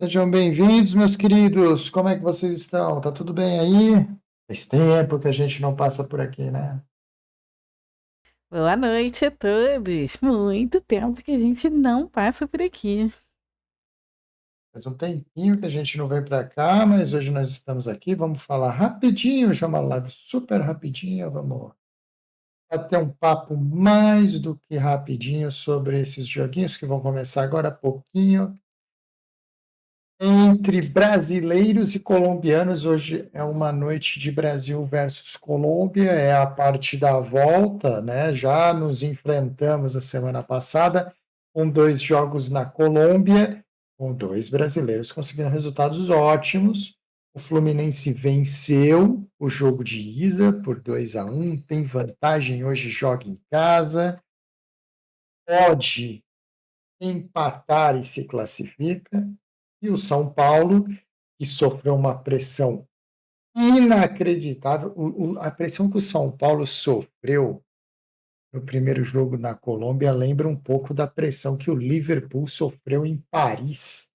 Sejam bem-vindos, meus queridos. Como é que vocês estão? Tá tudo bem aí? Faz tempo que a gente não passa por aqui, né? Boa noite a todos. Muito tempo que a gente não passa por aqui. Faz um tempinho que a gente não vem para cá, mas hoje nós estamos aqui. Vamos falar rapidinho, já uma live super rapidinha. Vamos bater um papo mais do que rapidinho sobre esses joguinhos que vão começar agora há pouquinho. Entre brasileiros e colombianos, hoje é uma noite de Brasil versus Colômbia, é a parte da volta, né? Já nos enfrentamos a semana passada com 2 jogos na Colômbia, com 2 brasileiros conseguindo resultados ótimos. O Fluminense venceu o jogo de ida por 2-1, tem vantagem hoje, joga em casa, pode empatar e se classifica. E o São Paulo, que sofreu uma pressão inacreditável, a pressão que o São Paulo sofreu no primeiro jogo na Colômbia lembra um pouco da pressão que o Liverpool sofreu em Paris,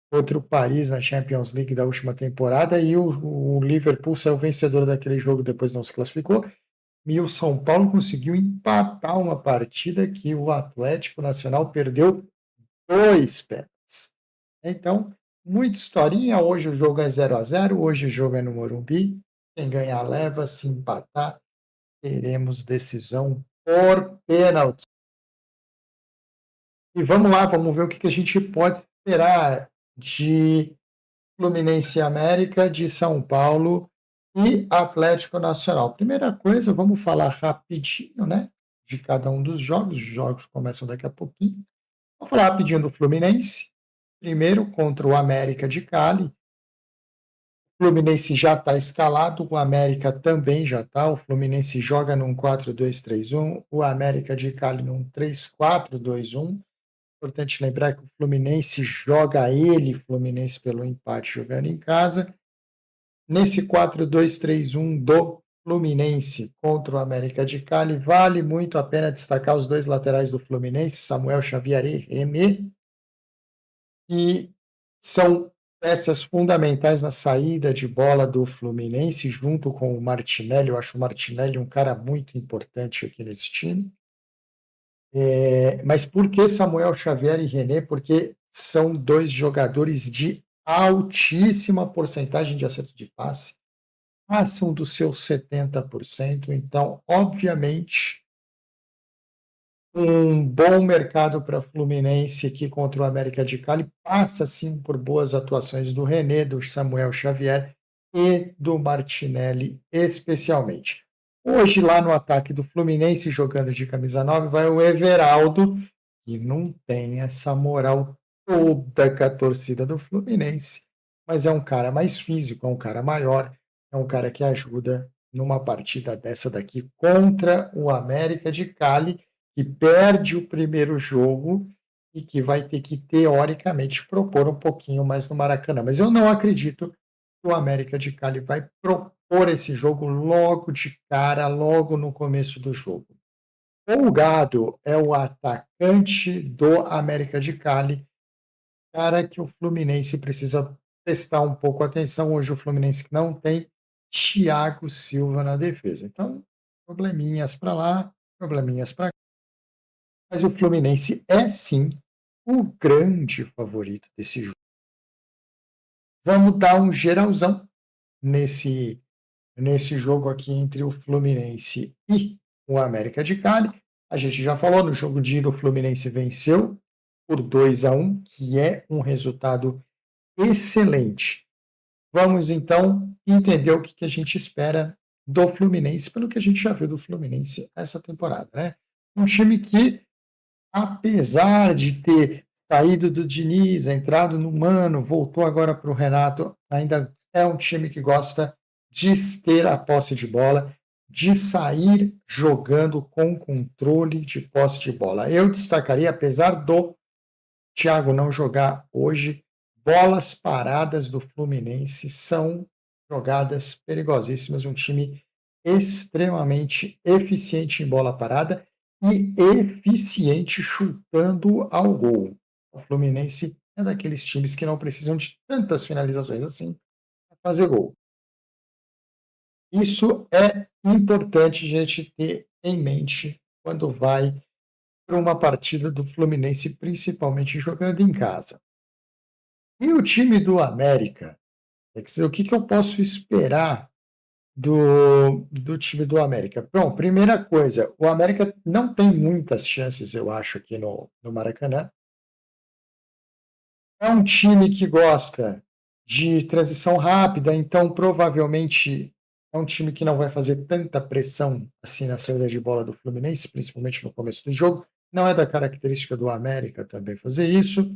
contra o Paris na Champions League da última temporada, e o Liverpool saiu vencedor daquele jogo, depois não se classificou, e o São Paulo conseguiu empatar uma partida que o Atlético Nacional perdeu 2 pés. Então, muita historinha. Hoje o jogo é 0-0. Hoje o jogo é no Morumbi. Quem ganhar leva, se empatar, teremos decisão por pênalti. E vamos lá, vamos ver o que a gente pode esperar de Fluminense e América, de São Paulo e Atlético Nacional. Primeira coisa, vamos falar rapidinho, né, de cada um dos jogos. Os jogos começam daqui a pouquinho. Vamos falar rapidinho do Fluminense. Primeiro contra o América de Cali. O Fluminense já está escalado, o América também já está. O Fluminense joga num 4-2-3-1, o América de Cali num 3-4-2-1. Importante lembrar que o Fluminense joga Fluminense pelo empate jogando em casa. Nesse 4-2-3-1 do Fluminense contra o América de Cali, vale muito a pena destacar os 2 laterais do Fluminense, Samuel Xavier e René, que são peças fundamentais na saída de bola do Fluminense, junto com o Martinelli. Eu acho o Martinelli um cara muito importante aqui nesse time. Mas por que Samuel Xavier e René? Porque são 2 jogadores de altíssima porcentagem de acerto de passe, passam dos seus 70%. Então, obviamente, um bom mercado para Fluminense aqui contra o América de Cali passa sim por boas atuações do René, do Samuel Xavier e do Martinelli, especialmente. Hoje, lá no ataque do Fluminense, jogando de camisa 9, vai o Everaldo, que não tem essa moral toda com a torcida do Fluminense, mas é um cara mais físico, é um cara maior, é um cara que ajuda numa partida dessa daqui contra o América de Cali, que perde o primeiro jogo e que vai ter que, teoricamente, propor um pouquinho mais no Maracanã. Mas eu não acredito que o América de Cali vai propor esse jogo logo de cara, logo no começo do jogo. O Gado é o atacante do América de Cali, cara que o Fluminense precisa prestar um pouco atenção. Hoje o Fluminense não tem Thiago Silva na defesa. Então, probleminhas para lá, probleminhas para cá. Mas o Fluminense é sim o grande favorito desse jogo. Vamos dar um geralzão nesse jogo aqui entre o Fluminense e o América de Cali. A gente já falou, no jogo de ida o Fluminense venceu por 2-1, que é um resultado excelente. Vamos então entender o que a gente espera do Fluminense, pelo que a gente já viu do Fluminense essa temporada, né? Um time que, apesar de ter saído do Diniz, entrado no Mano, voltou agora para o Renato, ainda é um time que gosta de ter a posse de bola, de sair jogando com controle de posse de bola. Eu destacaria, apesar do Thiago não jogar hoje, bolas paradas do Fluminense são jogadas perigosíssimas, um time extremamente eficiente em bola parada e eficiente chutando ao gol. O Fluminense é daqueles times que não precisam de tantas finalizações assim para fazer gol. Isso é importante a gente ter em mente quando vai para uma partida do Fluminense, principalmente jogando em casa. E o time do América, quer dizer, o que que eu posso esperar do time do América? Bom, primeira coisa, o América não tem muitas chances, eu acho, aqui no Maracanã. É um time que gosta de transição rápida, então provavelmente é um time que não vai fazer tanta pressão assim na saída de bola do Fluminense, principalmente no começo do jogo. Não é da característica do América também fazer isso.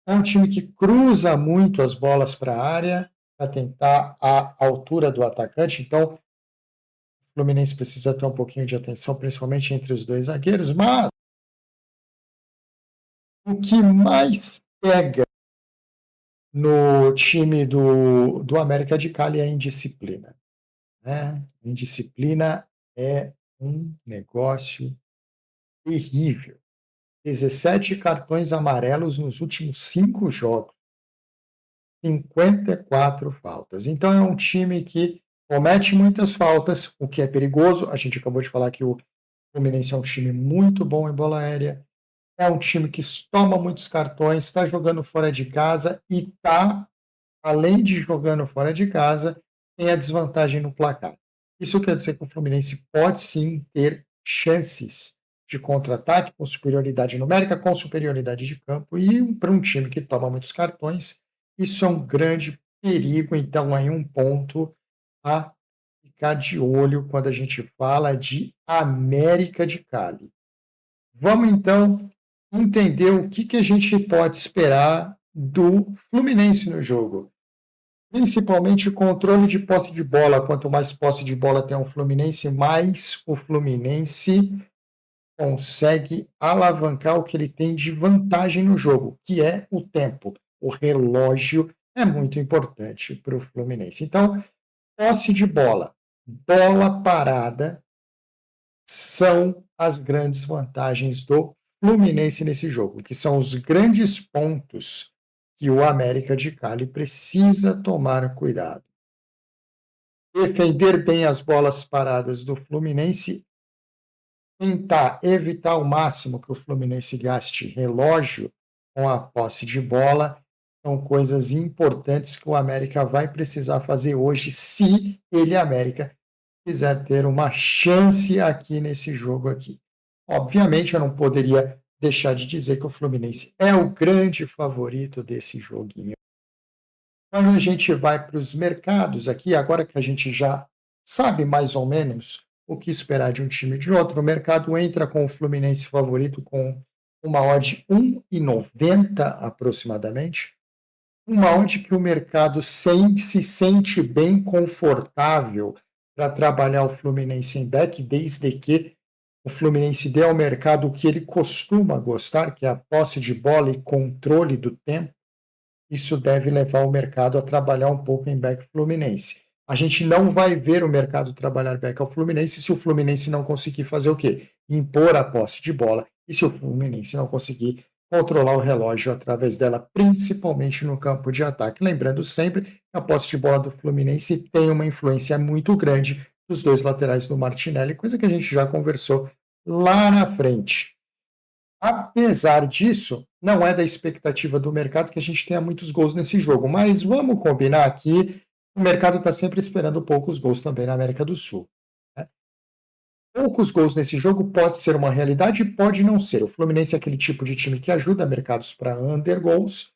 É um time que cruza muito as bolas para a área para tentar a altura do atacante, então o Fluminense precisa ter um pouquinho de atenção, principalmente entre os dois zagueiros, mas o que mais pega no time do América de Cali é a indisciplina, né? Indisciplina é um negócio terrível. 17 cartões amarelos nos últimos 5 jogos, 54 faltas. Então é um time que comete muitas faltas, o que é perigoso. A gente acabou de falar que o Fluminense é um time muito bom em bola aérea. É um time que toma muitos cartões, está jogando fora de casa e está, além de jogando fora de casa, tem a desvantagem no placar. Isso quer dizer que o Fluminense pode sim ter chances de contra-ataque com superioridade numérica, com superioridade de campo, e para um time que toma muitos cartões, isso é um grande perigo. Então, aí um ponto a ficar de olho quando a gente fala de América de Cali. Vamos então entender o que, que a gente pode esperar do Fluminense no jogo. Principalmente o controle de posse de bola. Quanto mais posse de bola tem o Fluminense, mais o Fluminense consegue alavancar o que ele tem de vantagem no jogo, que é o tempo. O relógio é muito importante para o Fluminense. Então, posse de bola, bola parada são as grandes vantagens do Fluminense nesse jogo, que são os grandes pontos que o América de Cali precisa tomar cuidado. Defender bem as bolas paradas do Fluminense, tentar evitar ao máximo que o Fluminense gaste relógio com a posse de bola, são coisas importantes que o América vai precisar fazer hoje, se ele, América, quiser ter uma chance aqui nesse jogo aqui. Obviamente, eu não poderia deixar de dizer que o Fluminense é o grande favorito desse joguinho. Quando a gente vai para os mercados aqui, agora que a gente já sabe mais ou menos o que esperar de um time e de outro, o mercado entra com o Fluminense favorito com uma odd 1,90 aproximadamente, uma odd que o mercado se sente bem confortável para trabalhar o Fluminense em back, desde que o Fluminense dê ao mercado o que ele costuma gostar, que é a posse de bola e controle do tempo. Isso deve levar o mercado a trabalhar um pouco em back Fluminense. A gente não vai ver o mercado trabalhar back ao Fluminense se o Fluminense não conseguir fazer o quê? Impor a posse de bola, e se o Fluminense não conseguir controlar o relógio através dela, principalmente no campo de ataque. Lembrando sempre que a posse de bola do Fluminense tem uma influência muito grande dos dois laterais do Martinelli, coisa que a gente já conversou lá na frente. Apesar disso, não é da expectativa do mercado que a gente tenha muitos gols nesse jogo, mas vamos combinar que o mercado está sempre esperando poucos gols também na América do Sul, né? Poucos gols nesse jogo pode ser uma realidade e pode não ser. O Fluminense é aquele tipo de time que ajuda mercados para under gols,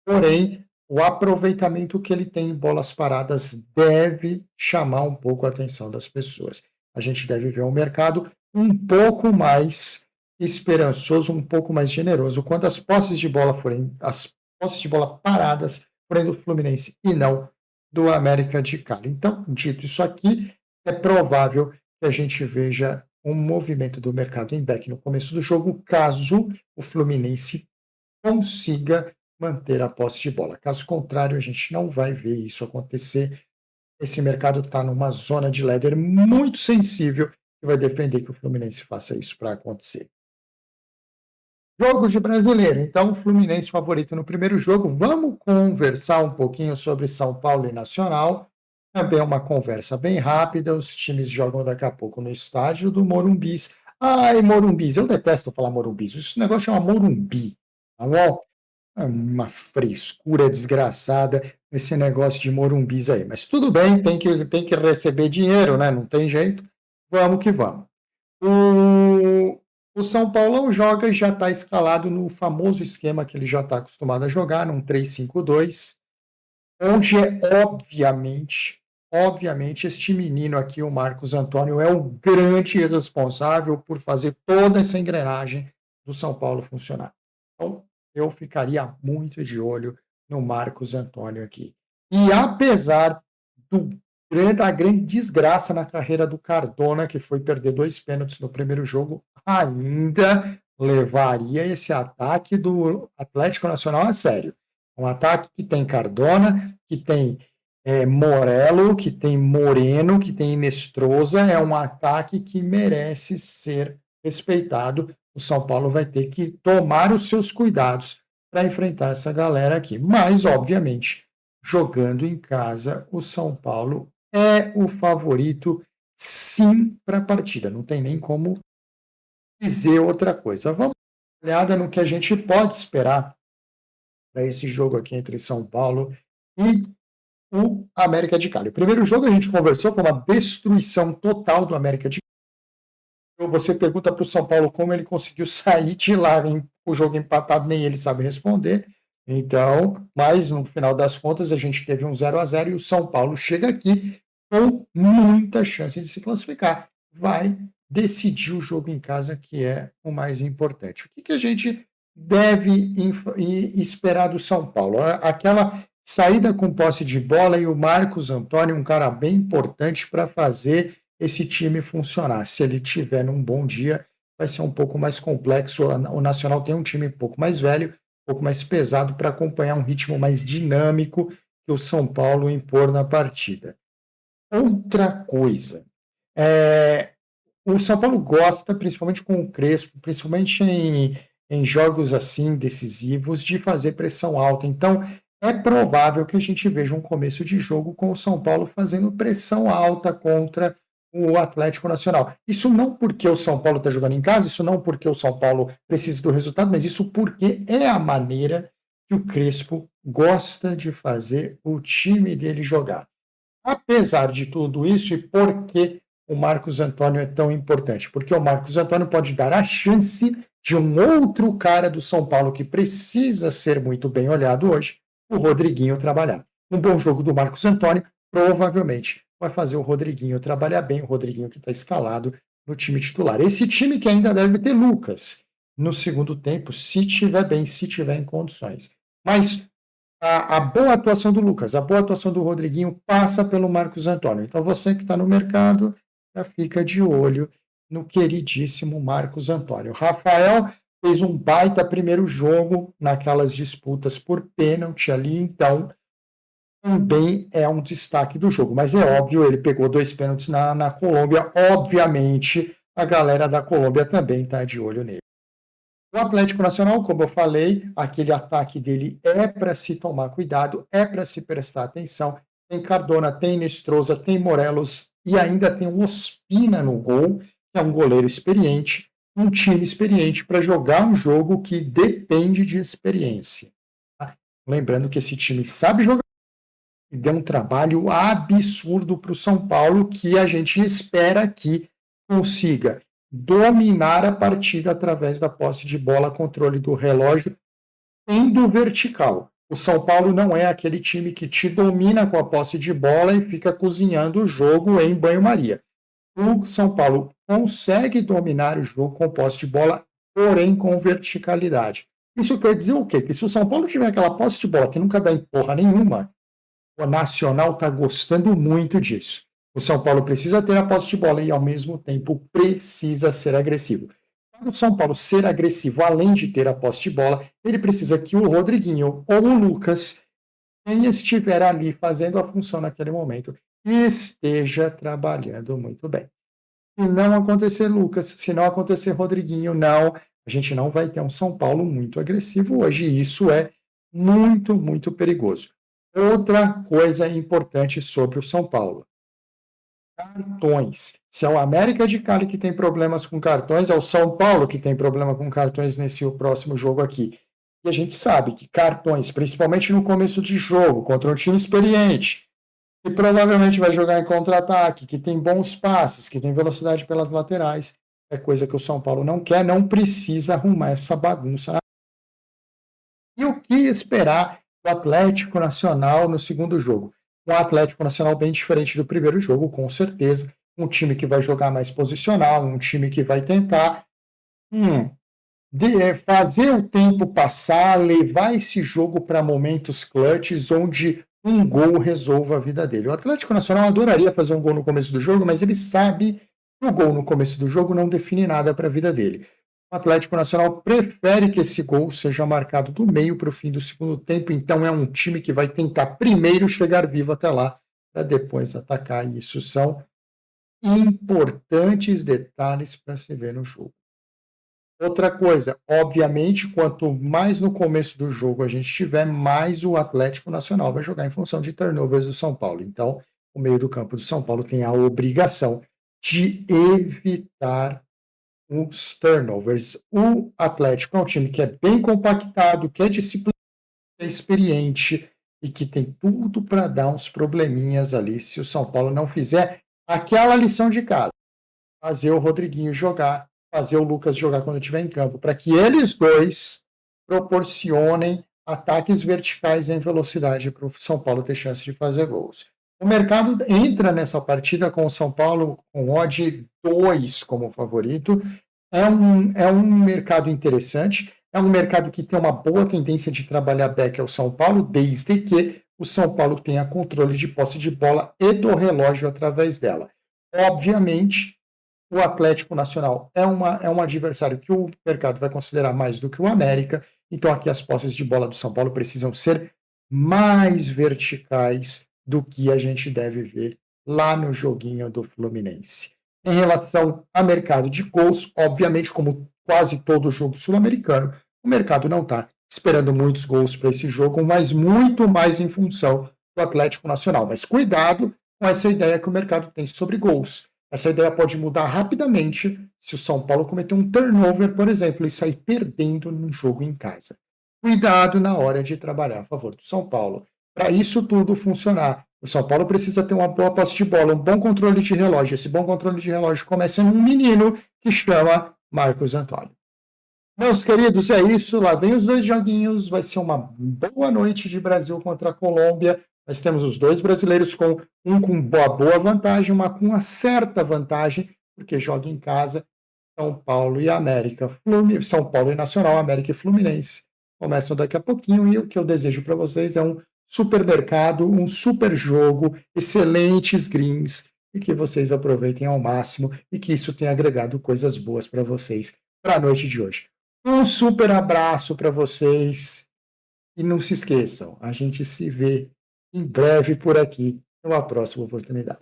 porém, o aproveitamento que ele tem em bolas paradas deve chamar um pouco a atenção das pessoas. A gente deve ver um mercado um pouco mais esperançoso, um pouco mais generoso, quando as posses de bola paradas forem do Fluminense e não do América de Cali. Então, dito isso aqui, é provável que a gente veja um movimento do mercado em back no começo do jogo, caso o Fluminense consiga manter a posse de bola. Caso contrário, a gente não vai ver isso acontecer. Esse mercado está numa zona de ladder muito sensível e vai depender que o Fluminense faça isso para acontecer. Jogos de brasileiro. Então, Fluminense favorito no primeiro jogo. Vamos conversar um pouquinho sobre São Paulo e Nacional. Também uma conversa bem rápida. Os times jogam daqui a pouco no estádio do Morumbis. Ai, Morumbis, eu detesto falar Morumbis. Esse negócio chama Morumbi, tá bom? É uma frescura desgraçada esse negócio de Morumbis aí. Mas tudo bem, tem que receber dinheiro, né? Não tem jeito. Vamos que vamos. O São Paulo joga e já está escalado no famoso esquema que ele já está acostumado a jogar, num 3-5-2, onde obviamente, este menino aqui, o Marcos Antônio, é o grande responsável por fazer toda essa engrenagem do São Paulo funcionar. Então, eu ficaria muito de olho no Marcos Antônio aqui. E apesar da grande desgraça na carreira do Cardona, que foi perder 2 pênaltis no primeiro jogo, ainda levaria esse ataque do Atlético Nacional a sério. Um ataque que tem Cardona, que tem Morello, que tem Moreno, que tem Inestrosa, é um ataque que merece ser respeitado. O São Paulo vai ter que tomar os seus cuidados para enfrentar essa galera aqui. Mas, obviamente, jogando em casa, o São Paulo é o favorito, sim, para a partida. Não tem nem como dizer outra coisa. Vamos dar uma olhada no que a gente pode esperar para esse jogo aqui entre São Paulo e o América de Cali. O primeiro jogo a gente conversou com uma destruição total do América de Cali. Você pergunta para o São Paulo como ele conseguiu sair de lá em o jogo empatado, nem ele sabe responder. Então, mas no final das contas a gente teve um 0-0 e o São Paulo chega aqui com muita chance de se classificar. Vai decidir o jogo em casa, que é o mais importante. O que a gente deve esperar do São Paulo? Aquela saída com posse de bola e o Marcos Antônio, um cara bem importante para fazer esse time funcionar. Se ele tiver num bom dia, vai ser um pouco mais complexo. O Nacional tem um time um pouco mais velho, um pouco mais pesado para acompanhar um ritmo mais dinâmico que o São Paulo impor na partida. Outra coisa, o São Paulo gosta, principalmente com o Crespo, principalmente em jogos assim decisivos, de fazer pressão alta. Então, é provável que a gente veja um começo de jogo com o São Paulo fazendo pressão alta contra o Atlético Nacional. Isso não porque o São Paulo está jogando em casa, isso não porque o São Paulo precisa do resultado, mas isso porque é a maneira que o Crespo gosta de fazer o time dele jogar. Apesar de tudo isso, e por que o Marcos Antônio é tão importante? Porque o Marcos Antônio pode dar a chance de um outro cara do São Paulo que precisa ser muito bem olhado hoje, o Rodriguinho, trabalhar. Um bom jogo do Marcos Antônio provavelmente vai fazer o Rodriguinho trabalhar bem, o Rodriguinho que está escalado no time titular. Esse time que ainda deve ter Lucas no segundo tempo, se tiver bem, se tiver em condições. Mas a boa atuação do Lucas, a boa atuação do Rodriguinho passa pelo Marcos Antônio. Então você que está no mercado, já fica de olho no queridíssimo Marcos Antônio. Rafael fez um baita primeiro jogo naquelas disputas por pênalti ali, então também é um destaque do jogo. Mas é óbvio, ele pegou 2 pênaltis na Colômbia, obviamente a galera da Colômbia também está de olho nele. O Atlético Nacional, como eu falei, aquele ataque dele é para se tomar cuidado, é para se prestar atenção. Tem Cardona, tem Nestrosa, tem Morelos e ainda tem o Ospina no gol, que é um goleiro experiente, um time experiente para jogar um jogo que depende de experiência. Tá? Lembrando que esse time sabe jogar e deu um trabalho absurdo para o São Paulo, que a gente espera que consiga dominar a partida através da posse de bola, controle do relógio, indo vertical. O São Paulo não é aquele time que te domina com a posse de bola e fica cozinhando o jogo em banho-maria. O São Paulo consegue dominar o jogo com posse de bola, porém com verticalidade. Isso quer dizer o quê? Que se o São Paulo tiver aquela posse de bola que nunca dá em porra nenhuma, o Nacional está gostando muito disso. O São Paulo precisa ter a posse de bola e, ao mesmo tempo, precisa ser agressivo. Para o São Paulo ser agressivo, além de ter a posse de bola, ele precisa que o Rodriguinho ou o Lucas, quem estiver ali fazendo a função naquele momento, esteja trabalhando muito bem. Se não acontecer Lucas, se não acontecer Rodriguinho, não A gente não vai ter um São Paulo muito agressivo hoje, e isso é muito, muito perigoso. Outra coisa importante sobre o São Paulo: cartões. Se é o América de Cali que tem problemas com cartões, é o São Paulo que tem problema com cartões nesse próximo jogo aqui. E a gente sabe que cartões, principalmente no começo de jogo, contra um time experiente, que provavelmente vai jogar em contra-ataque, que tem bons passes, que tem velocidade pelas laterais, é coisa que o São Paulo não quer, não precisa arrumar essa bagunça. E o que esperar do Atlético Nacional no segundo jogo? Um Atlético Nacional bem diferente do primeiro jogo, com certeza. Um time que vai jogar mais posicional, um time que vai tentar fazer o tempo passar, levar esse jogo para momentos clutches onde um gol resolva a vida dele. O Atlético Nacional adoraria fazer um gol no começo do jogo, mas ele sabe que o gol no começo do jogo não define nada para a vida dele. O Atlético Nacional prefere que esse gol seja marcado do meio para o fim do segundo tempo, então é um time que vai tentar primeiro chegar vivo até lá, para depois atacar. E isso são importantes detalhes para se ver no jogo. Outra coisa, obviamente, quanto mais no começo do jogo a gente tiver, mais o Atlético Nacional vai jogar em função de turnovers do São Paulo. Então, o meio do campo do São Paulo tem a obrigação de evitar os turnovers. O Atlético é um time que é bem compactado, que é disciplinado, que é experiente e que tem tudo para dar uns probleminhas ali se o São Paulo não fizer aquela lição de casa, fazer o Rodriguinho jogar, fazer o Lucas jogar quando estiver em campo, para que eles dois proporcionem ataques verticais em velocidade para o São Paulo ter chance de fazer gols. O mercado entra nessa partida com o São Paulo com odd 2 como favorito. É um mercado interessante, é um mercado que tem uma boa tendência de trabalhar back ao São Paulo, desde que o São Paulo tenha controle de posse de bola e do relógio através dela. Obviamente, o Atlético Nacional é um adversário que o mercado vai considerar mais do que o América, então aqui as posses de bola do São Paulo precisam ser mais verticais do que a gente deve ver lá no joguinho do Fluminense. Em relação ao mercado de gols, obviamente, como quase todo jogo sul-americano, o mercado não está esperando muitos gols para esse jogo, mas muito mais em função do Atlético Nacional. Mas cuidado com essa ideia que o mercado tem sobre gols. Essa ideia pode mudar rapidamente se o São Paulo cometer um turnover, por exemplo, e sair perdendo no jogo em casa. Cuidado na hora de trabalhar a favor do São Paulo. Para isso tudo funcionar, o São Paulo precisa ter uma boa posse de bola, um bom controle de relógio. Esse bom controle de relógio começa num menino que chama Marcos Antônio. Meus queridos, é isso. Lá vem os dois joguinhos. Vai ser uma boa noite de Brasil contra a Colômbia. Nós temos os dois brasileiros com boa vantagem, uma com uma certa vantagem, porque joga em casa. São Paulo e América, São Paulo e Nacional, América e Fluminense. Começam daqui a pouquinho e o que eu desejo para vocês é um super mercado, um super jogo, excelentes greens e que vocês aproveitem ao máximo e que isso tenha agregado coisas boas para vocês para a noite de hoje. Um super abraço para vocês e não se esqueçam, a gente se vê em breve por aqui, numa próxima oportunidade.